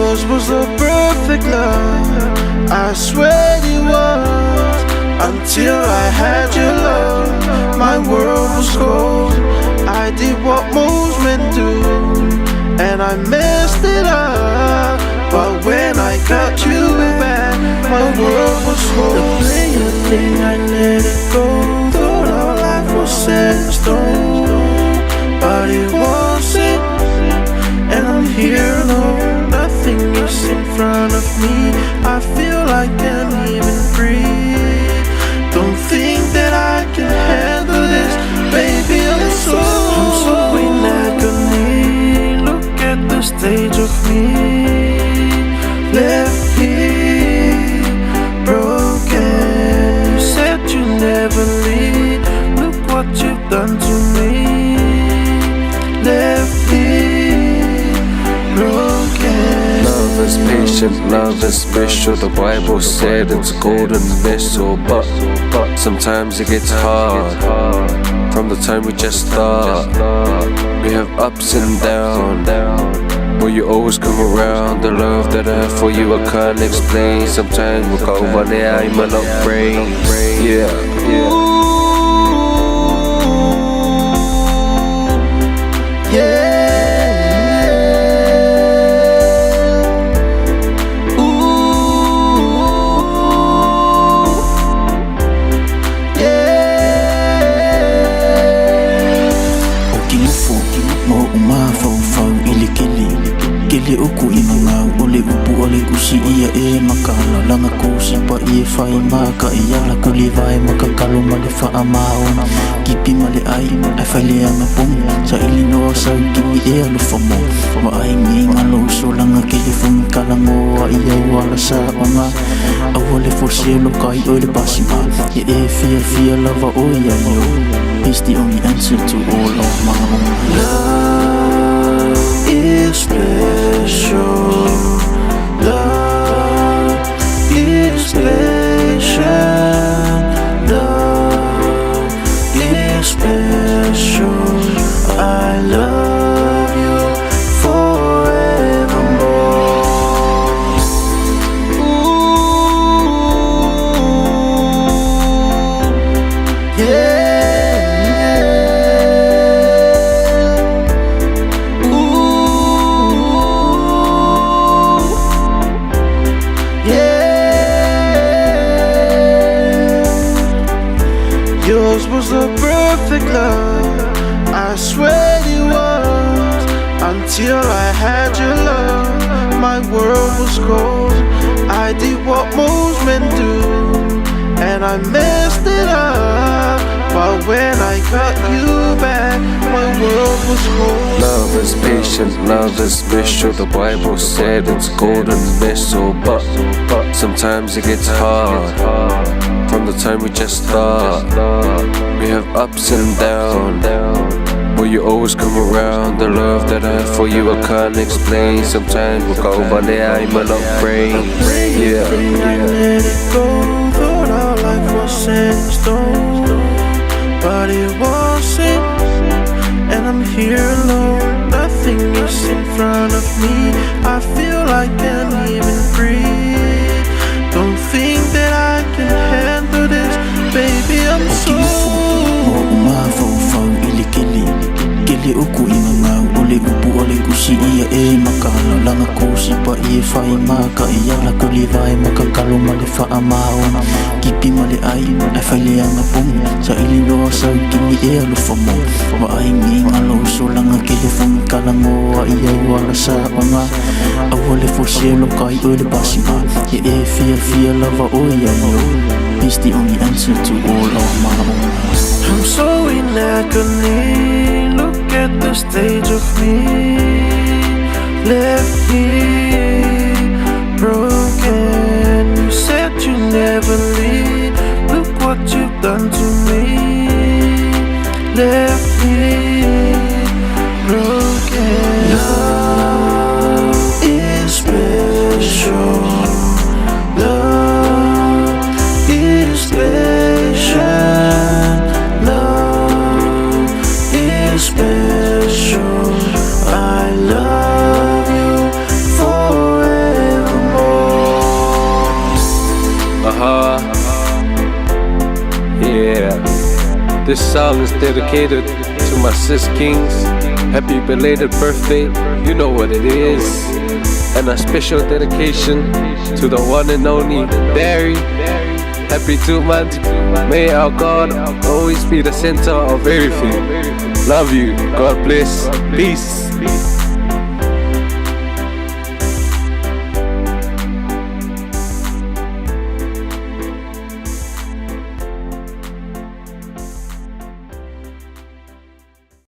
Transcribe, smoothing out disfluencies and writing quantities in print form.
Yours was a perfect love, I swear it was. Until I had your love, my world was cold. I did what most men do, and I messed it up. But when I got you back, my world was cold. The player thing, I let it go. Thought our life was set in stone, but it wasn't, and I'm here alone. Nothing is in front of me, I feel like I'm even free. Don't think that I can handle this, baby, I'm so in agony. Look at the stage of me, left here, broken. You said you never leave, look what you've done to me. Left here, broken. Love is patient, love is special. The Bible said it's a golden vessel, but sometimes it gets hard. From the time we just start, we have ups and downs, but you always come around. The love that I have for you I can't explain. Sometimes we go over there, I might not brain. Yeah. Kele uku I ngangau, ole upu ole kusi ia e makala. Langa kusi pa I whai maka I ala kuli vai makakalo male wha mao. Kipi male ai whai lea na pongi, sa ili noa sau kimi e alufa mo. Wa ai ngi ngalo so langa kele fungi kalango a ia wala sa onga. Awale for sielo kai oile pasima, e fia lava o ia yo. It's the only answer to all of my love is special, love is patient, love is special. I love you forevermore. Ooh, yeah. Yours was a perfect love, I swear it was. Until I had your love, my world was cold. I did what most men do, and I messed it up. But when I got you back, my world was cold. Love is patient, love is special. The Bible said it's a golden vessel, but sometimes it gets hard. From the time we just start, we have ups and downs, but you always come around. The love that I have for you I can't explain. Sometimes we go over there, I might not brain. Yeah. I let it go, thought our life was set in stone, but it wasn't, and I'm here alone. Nothing is in front of me, I feel like I'm even free. Don't think that I can handle this, baby, I'm so Kele uku I ngangau, ole upu ole kusi ia e makala. Langa kusi pa I whai maka I ala kuli vai makakalo male wha mao. Kipi male ai whai lea na pongi, sa ili noa sau kimi e alufa mo. Wa ai ngi ngalo so langa kele fungi kalango a ia wala sa onga. Awale for sielo kai oile pasima, e fia lava o ia yo. It's the only answer to all of my I'm so in agony, look at the stage of me. Left here, broken. You said you never leave, look what you've done to me. Left here, broken. Love is special, love is patient, love is special. I love you This song is dedicated to my sis kings. Happy belated birthday, you know what it is. And a special dedication to the one and only Barry. Happy 2 months. May our God always be the center of everything. Love you. God bless. Peace.